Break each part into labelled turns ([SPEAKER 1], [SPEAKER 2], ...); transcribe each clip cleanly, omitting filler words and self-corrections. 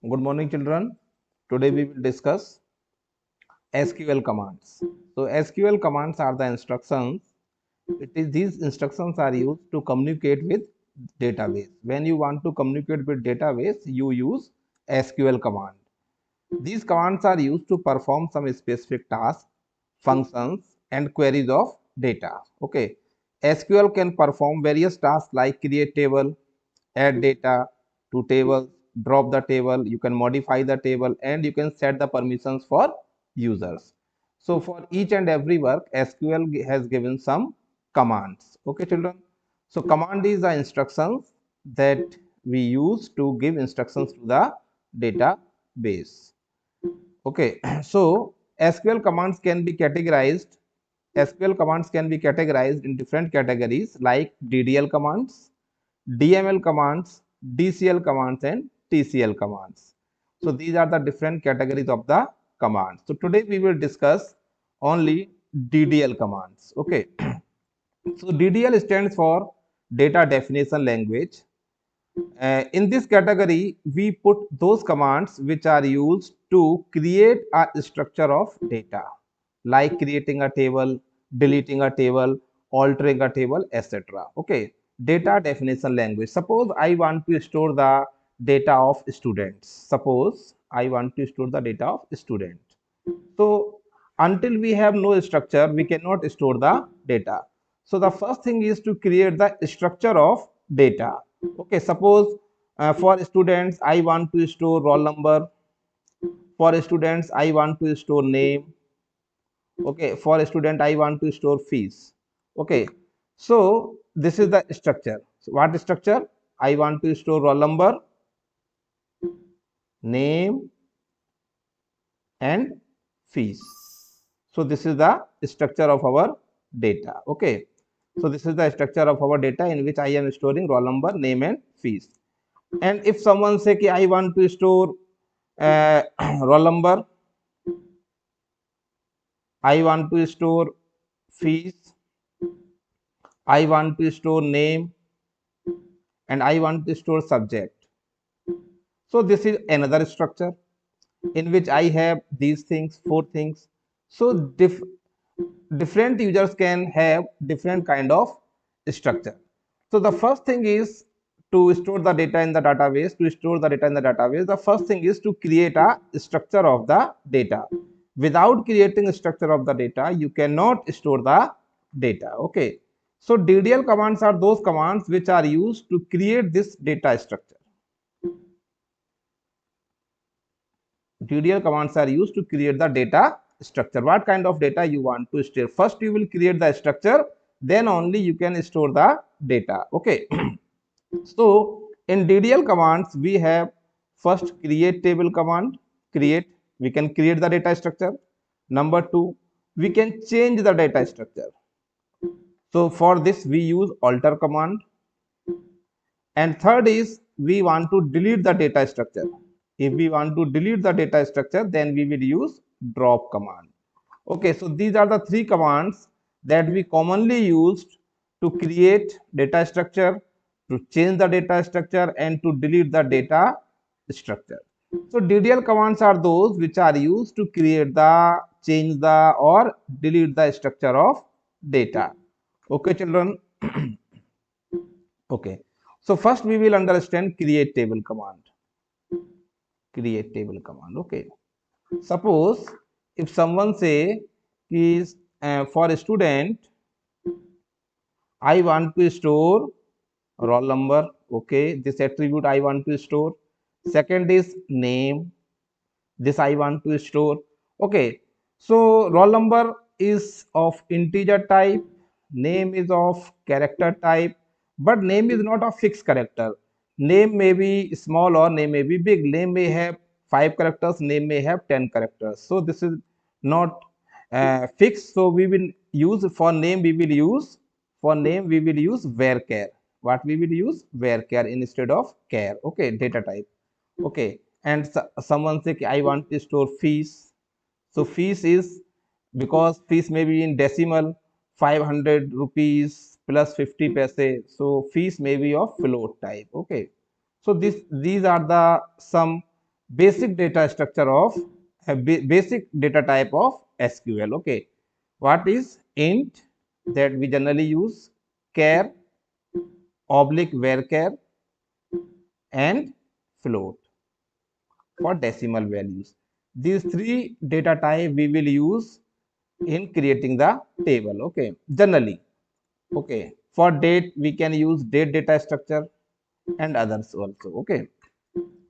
[SPEAKER 1] Good morning, children. Today we will discuss SQL commands. So SQL commands are the instructions. These instructions are used to communicate with database. When you want to communicate with database, you use SQL command. These commands are used to perform some specific tasks, functions, and queries of data. Okay. SQL can perform various tasks like create table, add data to tables, drop the table, you can modify the table, and you can set the permissions for users. So for each and every work, SQL has given some commands. Okay, children. So command is the instructions that we use to give instructions to the database. Okay, so SQL commands can be categorized in different categories like DDL commands, DML commands, DCL commands, and TCL commands. So these are the different categories of the commands. So today we will discuss only DDL commands. Okay. So DDL stands for data definition language. In this category, we put those commands which are used to create a structure of data, like creating a table, deleting a table, altering a table, etc. Okay, data definition language. Suppose I want to store the data of students. Suppose I want to store the data of student. So until we have no structure, we cannot store the data. So the first thing is to create the structure of data. Okay, suppose for students, I want to store roll number. For students, I want to store name. Okay, for student, I want to store fees. Okay, so this is the structure. So what structure? I want to store roll number, name, and fees. So this is the structure of our data. Okay. So this is the structure of our data in which I am storing roll number, name, and fees. And if someone say ki I want to store roll number, I want to store fees, I want to store name, and I want to store subject. So this is another structure in which I have these things, four things. So different users can have different kind of structure. So the first thing is to store the data in the database. To store the data in the database, the first thing is to create a structure of the data. Without creating a structure of the data, you cannot store the data. Okay. So DDL commands are those commands which are used to create this data structure. DDL commands are used to create the data structure. What kind of data you want to store? First, you will create the structure, then only you can store the data. Okay. So in DDL commands, we have first create table command. Create, we can create the data structure. Number two, we can change the data structure. So for this, we use alter command. And third is we want to delete the data structure. If we want to delete the data structure, then we will use drop command. Okay, so these are the three commands that we commonly used to create data structure, to change the data structure, and to delete the data structure. So DDL commands are those which are used to create the, change the, or delete the structure of data. Okay, children. Okay. So first we will understand create table command. Create table command. Okay. Suppose if someone say is for a student, I want to store roll number. Okay. This attribute I want to store. Second is name. This I want to store. Okay. So roll number is of integer type. Name is of character type, but name is not a fixed character. Name may be small or name may be big. Name may have 5 characters, name may have 10 characters. So this is not fixed. So we will use for name, we will use varchar. What we will use? Varchar instead of char. Okay, data type. Okay, and someone say I want to store fees. So fees is, because fees may be in decimal, 500 rupees plus 50 paise. So fees may be of float type. Okay. So these are the some basic data structure of basic data type of SQL. Okay, what is int that we generally use? Char, oblique varchar, and float for decimal values. These three data type we will use in creating the table. Okay, generally. Okay, for date we can use date data structure and others also. Okay,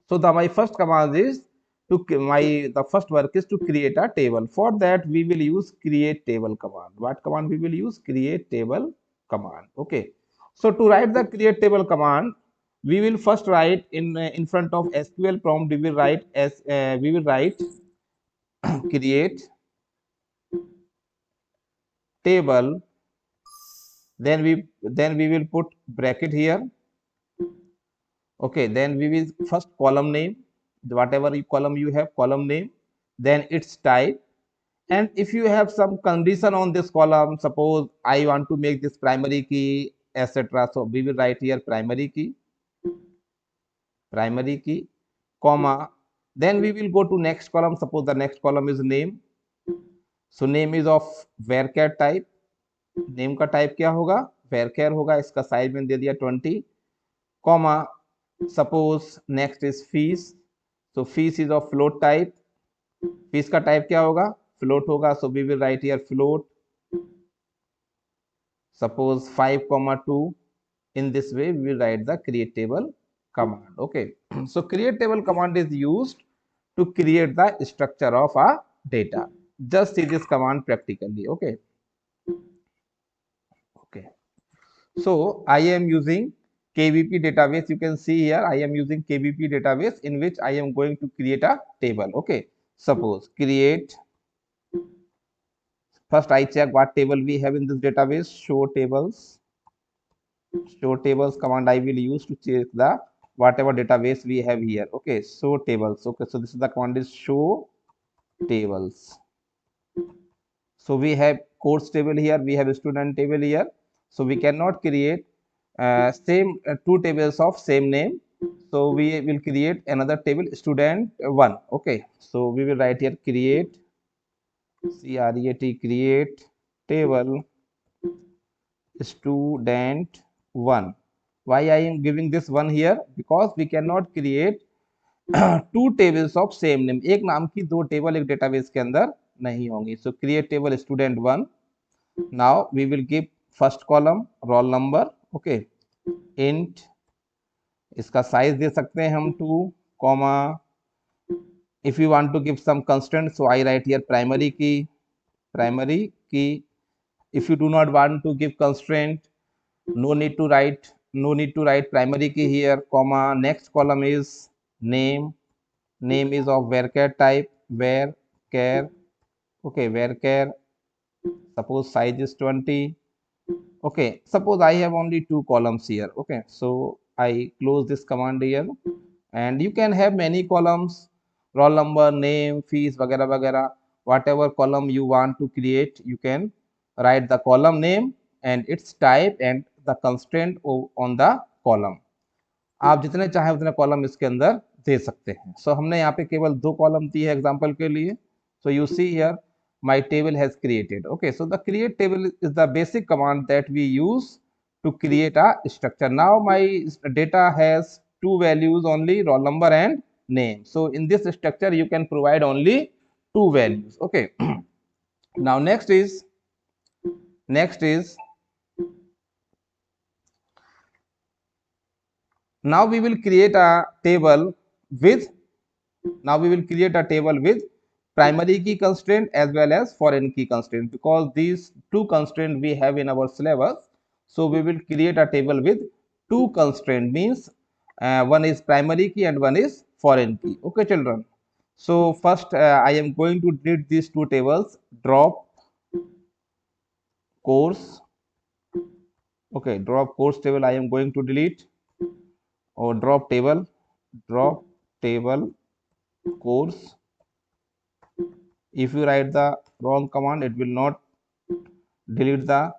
[SPEAKER 1] so my first command is the first work is to create a table. For that we will use create table command. What command we will use? Create table command. Okay, so to write the create table command, we will first write in front of SQL prompt, we will write create table, then we will put bracket here. Okay, then we will first column name, whatever column you have, column name, then its type. And if you have some condition on this column, suppose I want to make this primary key, etc., so we will write here primary key, comma, then we will go to next column. Suppose the next column is name, so name is of varchar type. Name का type क्या होगा? varchar होगा. इसका साइज मैंने दे दिया 20, comma, suppose next is fees, so fees is of float type. fees का टाइप क्या होगा? float होगा, so we will write here float, suppose 5, 2. In this way we will write the create table command. Okay, so create table command is used to create the structure of a data. Just see this command practically. Okay, so I am using KBP database. You can see here I am using KBP database in which I am going to create a table. Okay, suppose create, first I check what table we have in this database. Show tables command I will use to check the whatever database we have here. Okay, show tables. Okay, so this is the command is show tables. So we have course table here, we have student table here, so we cannot create same two tables of same name, so we will create another table student 1. Okay, so we will write here create create table student 1. Why I am giving this one here? Because we cannot create two tables of same name. एक नाम की दो table एक database के अंदर नहीं होंगी. So create table student 1. Now we will give first column roll number. Okay, int, इसका साइज दे सकते हैं हम 2, comma, if you want to give some constant, so I write here primary key. If you do not want to give constraint, no need to write primary key here, comma, next column is name is of varchar type, varchar. Okay, varchar, suppose size is 20. Okay, suppose I have only 2 columns here. Okay, so I close this command here, and you can have many columns, roll number, name, fees, वगैरह वगैरह. Whatever column you want to create, you can write the column name and its type and the constraint on the column. आप जितने चाहे उतने column इसके अंदर दे सकते हैं. सो हमने यहाँ पे केवल 2 कॉलम दी है एग्जांपल के लिए. So you see here my table has created. Okay, so the create table is the basic command that we use to create a structure. Now my data has 2 values only, roll number and name. So in this structure you can provide only 2 values. Okay, now next is now we will create a table with primary key constraint as well as foreign key constraint, because these 2 constraints we have in our syllabus. So we will create a table with 2 constraint, means one is primary key and one is foreign key. Okay children, so first I am going to delete these 2 tables. Drop course. Okay, drop course table I am going to delete, or drop table course. If you write the wrong command, it will not delete the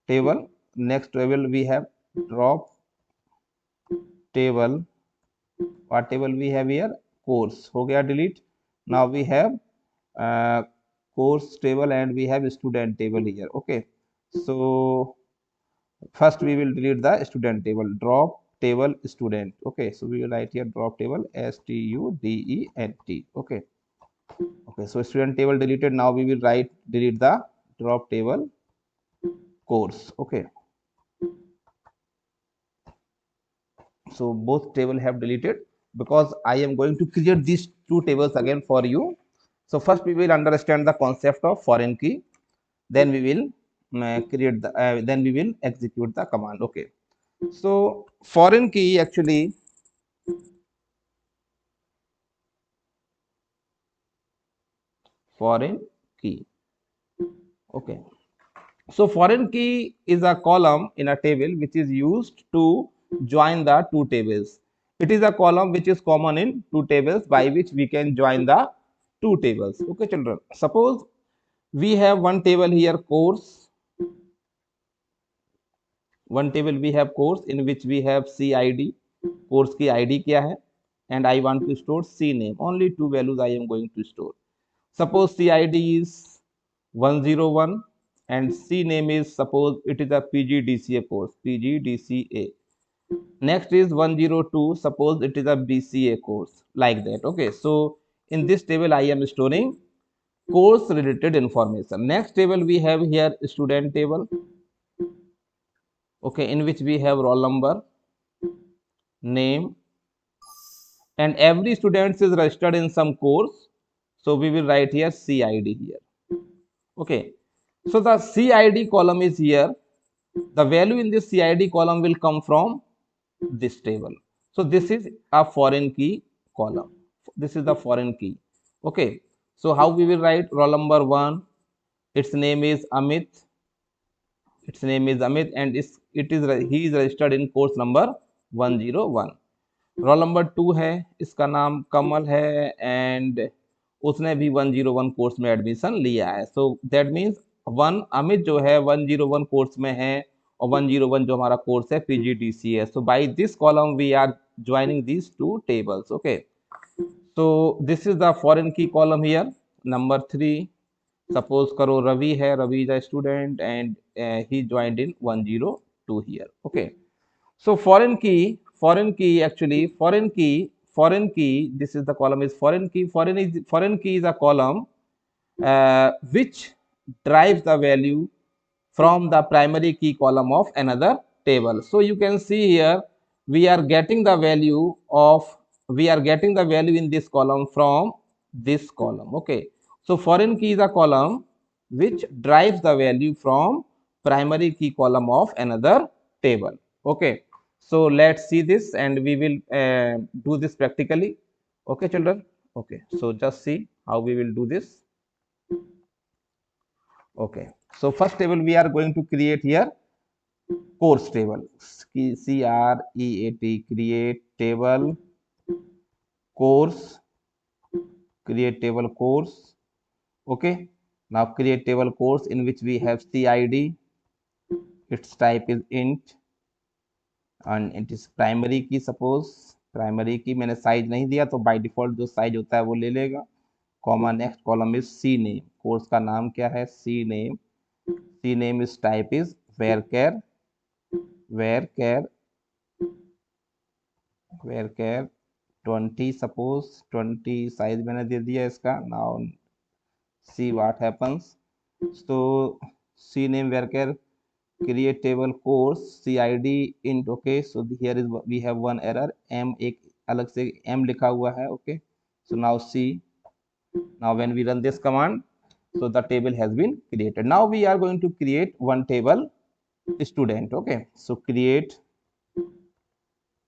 [SPEAKER 1] table. Next table we have drop table. What table we have here? course हो गया delete. Now we have course table and we have student table here. Okay, so first we will delete the student table. Drop table student. Okay, so we will write here drop table student. Okay, okay, so student table deleted. Now we will delete the drop table course. Okay, so both table have deleted because I am going to create these two tables again for you. So first we will understand the concept of foreign key, then we will then we will execute the command. Okay, so foreign key actually foreign key. Okay, so foreign key is a column in a table which is used to join the two tables. It is a column which is common in two tables by which we can join the two tables. Okay, children. Suppose we have one table here course. One table we have course in which we have CID. Course की ID क्या है? And I want to store C name. Only two values I am going to store. Suppose CID is 101 and C name is, suppose it is a PGDCA course, PGDCA. Next is 102, suppose it is a BCA course, like that. Okay, so in this table I am storing course related information. Next table we have here student table. Okay, in which we have roll number, name, and every student is registered in some course. So we will write here CID here. Okay, so the CID column is here. The value in this CID column will come from this table. So this is a foreign key column. This is the foreign key. Okay, so how we will write roll number 1, its name is Amit, and he is registered in course number 101. Roll number 2 है, इसका नाम कमल है and उसने भी 101 course में admission लिया है. So that means Amit जो है 101 कोर्स में है और 101 जो हमारा कोर्स है पीजीडीसी है. So by this column we are joining these two tables. Okay, so this is the foreign key column here. Number 3, suppose करो रवि है, Ravi is a student and he joined in 102 here. Okay, so foreign key actually foreign key, this is the column is foreign key. Foreign key is a column which drives the value from the primary key column of another table. So you can see here we are getting the value in this column from this column. Okay, so foreign key is a column which drives the value from primary key column of another table. Okay, so let's see this and we will do this practically. Okay children. Okay, so just see how we will do this. Okay, so first table we are going to create here course table. CREAT, create table course. Okay, now create table course in which we have CID, its type is int and it is primary key. Suppose primary की मैंने size नहीं दिया तो by default जो size होता है वो ले लेगा. Comma next column is C name. Course का नाम क्या है? C name is type is varchar 20. Suppose 20 size मैंने दे दिया इसका. Now see what happens. So C name varchar create table course CID int. Okay, so here is we have one error, m एक अलग से m लिखा हुआ है. Okay, so now see, now when we run this command, so the table has been created. Now we are going to create one table student. Okay, so create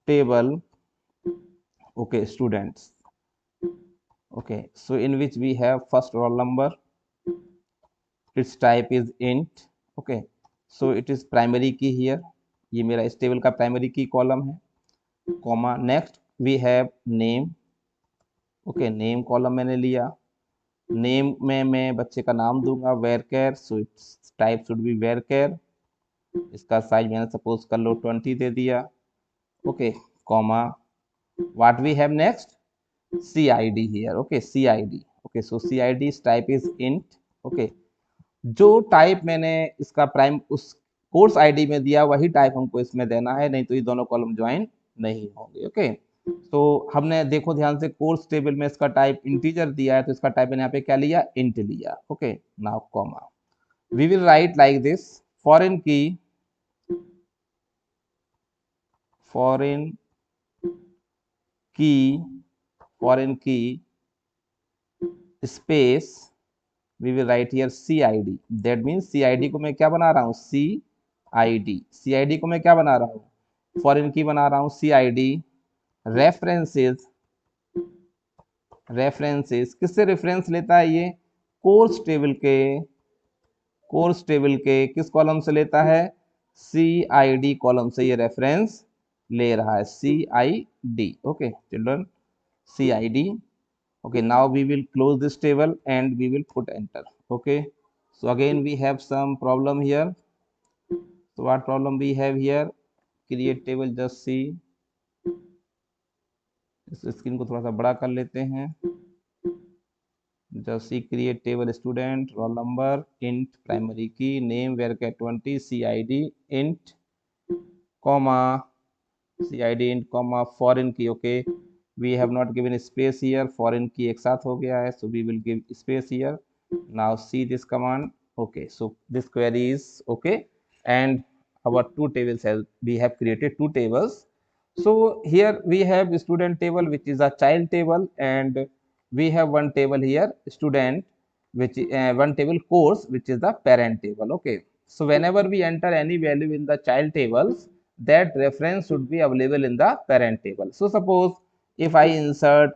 [SPEAKER 1] table, okay, students. Okay, so in which we have first roll number, its type is int. Okay, so it is primary key here. ये मेरा इस table का primary key column है. Comma next we have name. Okay, name column मैंने लिया. Name में मैं बच्चे का नाम दूंगा varchar. So it's type should be varchar. इसका साइज मैंने सपोज कर लो 20 दे दिया. Okay, comma what we have next, cid here. Okay, cid. Okay, so cid's type is int. Okay, जो टाइप मैंने इसका प्राइम उस कोर्स आईडी में दिया वही टाइप हमको इसमें देना है, नहीं तो ये दोनों कॉलम ज्वाइन नहीं होंगे। ओके, तो हमने देखो ध्यान से कोर्स टेबल में इसका टाइप इंटीजर दिया है, तो इसका टाइप मैंने यहाँ पे क्या लिया, इंट लिया। Okay, now comma, we will write like this, foreign key, foreign key, foreign key space, we will write here CID। That means CID को मैं क्या बना रहा हूँ, CID को मैं क्या बना रहा हूँ, फॉरेन की बना रहा हूँ CID। रेफरेंसेस, रेफरेंसेस किससे रेफरेंस लेता है ये, कोर्स टेबल के, कोर्स टेबल के किस कॉलम से लेता है, CID कॉलम से ये रेफरेंस ले रहा है, CID। Okay children, CID। Okay, now we will close this table and we will put enter. Okay, so again we have some problem here. So what problem we have here, create table, just see, इस screen को थोड़ा सा बड़ा कर लेते हैं, just see, create table student, roll number, int, primary key, name varchar 20, CID int, comma, CID int, comma, foreign key. Okay, we have not given space here, foreign key एक साथ हो गया है, so we will give space here. Now see this command. Okay, so this query is okay, and our two tables we have created two tables. So here we have student table, which is a child table, and we have one table here, student, which one table course, which is the parent table. Okay, so whenever we enter any value in the child tables, that reference should be available in the parent table. So suppose if I insert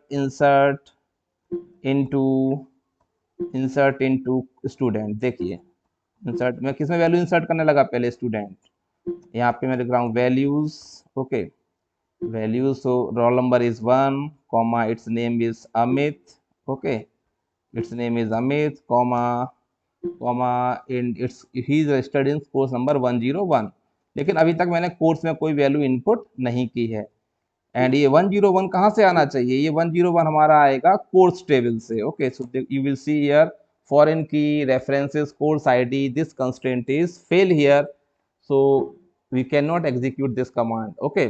[SPEAKER 1] into student, देखिए insert मैं किसमें value insert करने लगा, पहले student, यहाँ पे मैं लिख रहा हूँ values. Okay, values, so roll number is 1, comma, it's name is Amit. Okay, it's name is Amit, comma, comma, in it's he is registered in course number 101। लेकिन अभी तक मैंने कोर्स में कोई वैल्यू इनपुट नहीं की है, एंड ये 101 कहाँ से आना चाहिए, ये 101 हमारा आएगा कोर्स टेबल से। Okay, so you will see here foreign key, references, course ID, this constraint is fail here, so we cannot execute this command. Okay,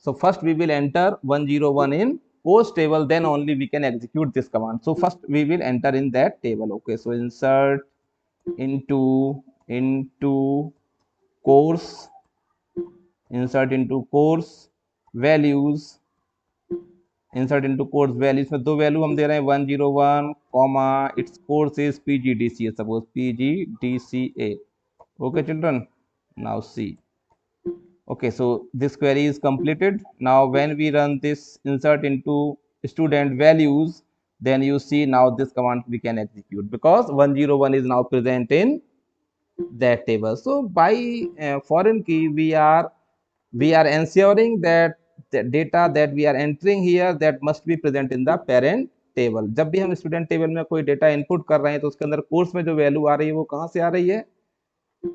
[SPEAKER 1] so first we will enter 101 in course table, then only we can execute this command. So first we will enter in that table. Okay, so insert into course, insert into course values, insert into course values में दो value हम दे रहे हैं 101, comma, its course is PGDCA, suppose PGDCA. Okay children, now see. Okay, so this query is completed. Now when we run this insert into student values, then you see now this command we can execute, because 101 is now present in that table. So by foreign key we are ensuring that the data that we are entering here, that must be present in the parent table. जब भी हम student table में कोई data input कर रहे हैं तो उसके अंदर कोर्स में जो वैल्यू आ रही है वो कहाँ से आ रही है,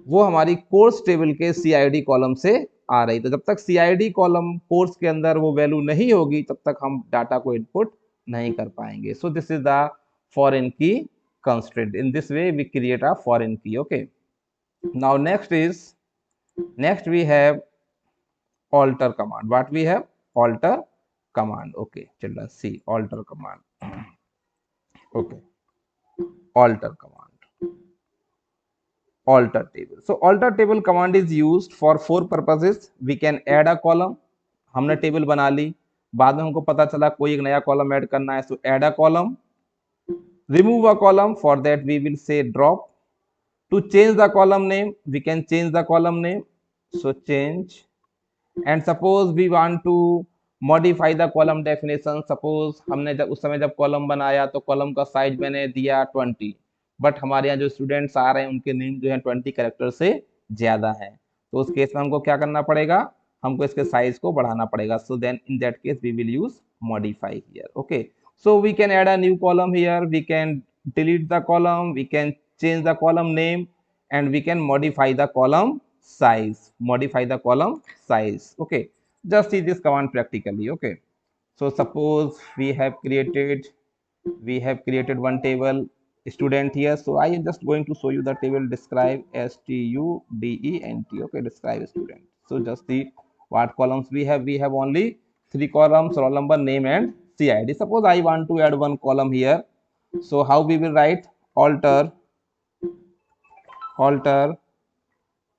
[SPEAKER 1] वो हमारी कोर्स टेबल के CID कॉलम से आ रही है। तो जब तक CID कॉलम कोर्स के अंदर वो वैल्यू नहीं होगी तब तक हम डाटा को इनपुट नहीं कर पाएंगे। सो दिस इज द फॉरेन की constraint. In this way we create a foreign key. Okay, now next we have alter command. What we have, alter command. Okay children, see alter command. Okay, alter command, alter table. So alter table command is used for 4 purposes. We can add a column, हमने table बना ली, बाद में हमको पता चला कोई एक नया कॉलम ऐड करना है, so add a column. Remove a column, for that we will say drop. To change the column name, we can change the column name, so change. And suppose we want to modify the column definition, suppose हमने जब उस समय जब column बनाया तो column का size मैंने दिया 20, बट हमारे यहाँ जो स्टूडेंट्स आ रहे हैं उनके नेम जो है 20 कैरेक्टर से ज्यादा है, तो उस केस में हमको क्या करना पड़ेगा, हमको इसके साइज को बढ़ाना पड़ेगा. So then in that case we will use modify here. Okay, so we can add a new column here, we can delete the column, we can change the column name, and we can modify the column size. Okay, just see this command practically. Okay, So suppose we have created one table student here. So I am just going to show you the table describe student. Okay, describe student. So just see what columns we have. We have only 3 columns: roll number, name, and CID. Suppose I want to add one column here. So how we will write? Alter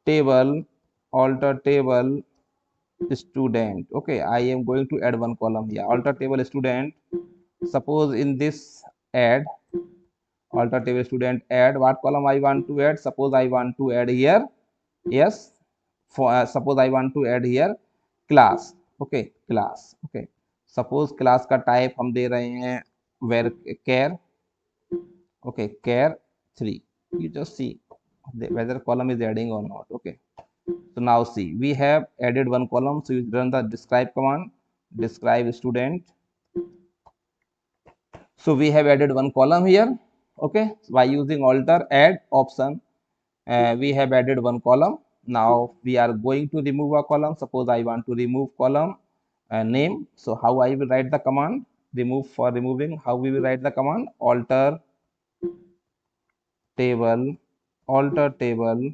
[SPEAKER 1] table alter table student. Okay, I am going to add one column here. Alter table student. Suppose in this add alter table student, add what column I want to add. Suppose I want to add here, yes, for suppose I want to add here class. Okay, class. Okay, suppose class का type हम दे रहे हैं where care. Okay, care 3. You just see whether column is adding or not. Okay, so now see, we have added one column. So you run the describe command, describe student. So we have added one column here. Okay, so by using alter add option, we have added one column. Now we are going to remove a column. Suppose I want to remove column name. So how I will write the command? Remove, for removing, how we will write the command? Alter table, alter table,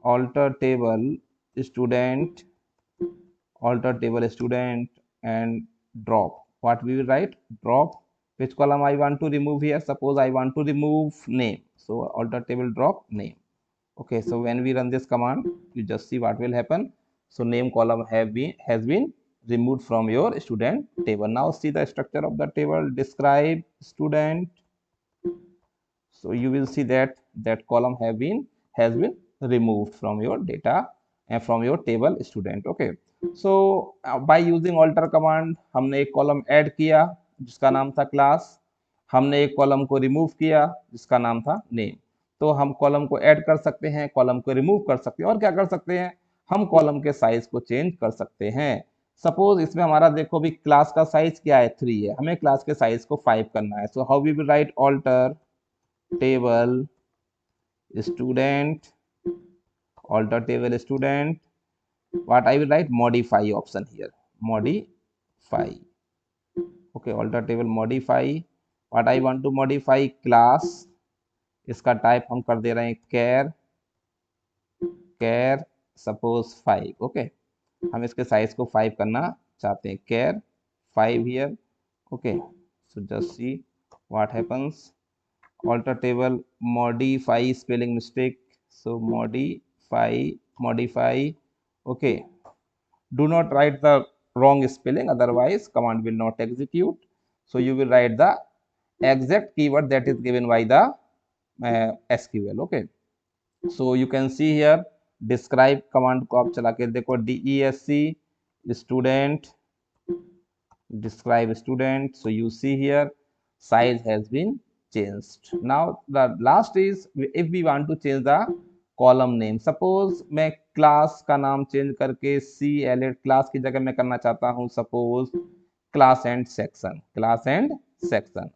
[SPEAKER 1] alter table student, alter table student, and drop. What we will write? Drop. Which column I want to remove here? Suppose I want to remove name. So alter table drop name. Okay, so when we run this command, you just see what will happen. So name column has been removed from your student table. Now see the structure of the table. Describe student. So you will see that column has been removed from your data and from your table student. Okay, so by using alter command हमने एक column add किया जिसका नाम था class, हमने एक column को remove किया जिसका नाम था नेम. तो हम कॉलम को ऐड कर सकते हैं, कॉलम को रिमूव कर सकते हैं, और क्या कर सकते हैं, हम कॉलम के साइज को चेंज कर सकते हैं. सपोज इसमें हमारा देखो भी क्लास का साइज क्या है, 3 है, हमें क्लास के साइज को 5 करना है. So how we will write? Alter table student, alter table student. What I will write? Modify option here. Modify. Okay, alter table modify. What I want to modify? Class. इसका type हम कर दे रहे हैं care suppose 5. Okay, हम इसके size को 5 करना चाहते हैं. care 5 here. Okay, so just see what happens. Alter table modify spelling mistake. So modify. Okay, do not write the wrong spelling, otherwise command will not execute. So you will write the exact keyword that is given by the SQL. Okay, so you can see here describe command को आप चला के देखो, DESC student, describe student. So you see here size has been changed. Now the last is if we want to change the column name. Suppose मैं class का नाम change करके CLA class की जगह मैं करना चाहता हूँ suppose class and section.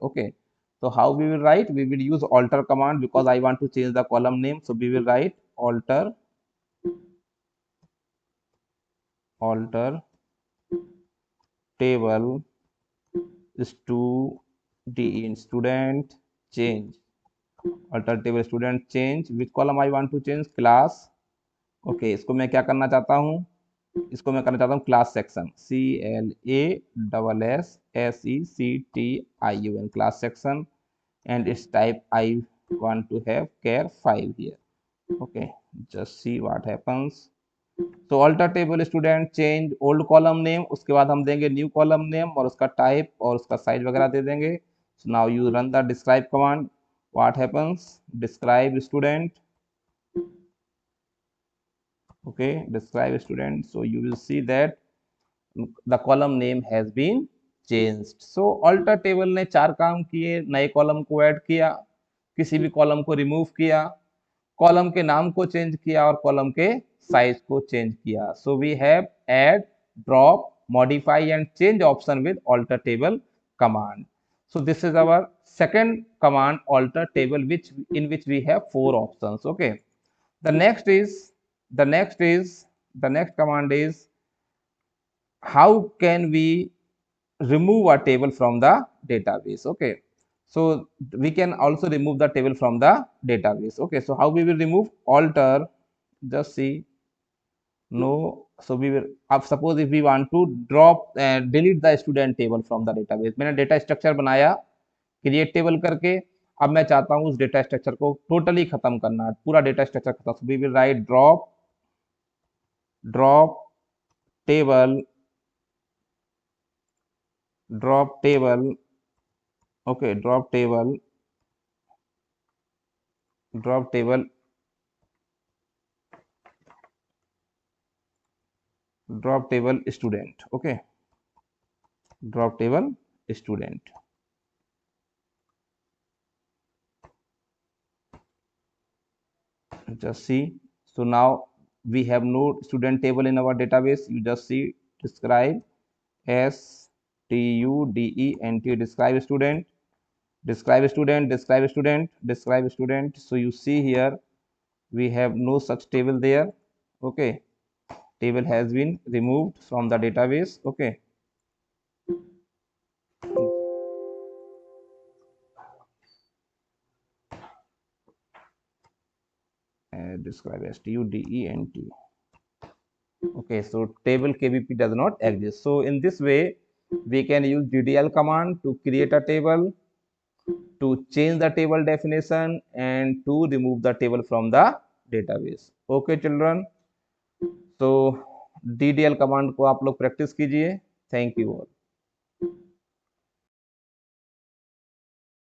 [SPEAKER 1] Okay, so how we will write? We will use alter command because I want to change the column name. So we will write alter table student change. Alter table student change. Which column I want to change? Class. Okay, इसको मैं क्या करना चाहता हूँ? इसको मैं करना चाहता हूँ class section. CLASSECTIUN class section, and its type I want to have care 5 here. Okay, just see what happens. तो alter table student change old column name, उसके बाद हम देंगे न्यू कॉलम नेम और उसका टाइप और उसका साइज वगैरह दे देंगे. So now you run the describe command. What happens? Describe student. Okay, describe student. So you will see that the column name has been changed. So alter table ने 4 काम किए. नए कॉलम को ऐड किया, किसी भी कॉलम को remove किया, कॉलम के नाम को चेंज किया और कॉलम के साइज को चेंज किया. So we have add, drop, modify and change option with alter table command. So this is our second command, alter table, in which we have 4 options. Okay, the next command is how can we remove a table from the database. Okay, so we can also remove the table from the database. Okay, so how we will remove? Alter, just see, no, so we will suppose if we want to drop delete the student table from the database, मैंने data structure बनाया create table करके, अब मैं चाहता हूँ उस data structure को totally खत्म करना, पूरा डेटा स्ट्रक्चर खत्म, so we will write drop table, okay, drop table student. Okay, drop table student. Just see, so now we have no student table in our database. You just see, describe student, describe student, so you see here we have no such table there. Okay, table has been removed from the database. Okay, describe student. Okay, so table kbp does not exist. So in this way we can use ddl command to create a table, to change the table definition, and to remove the table from the database. Okay children, so ddl command को आप लोग practice कीजिए. Thank you all.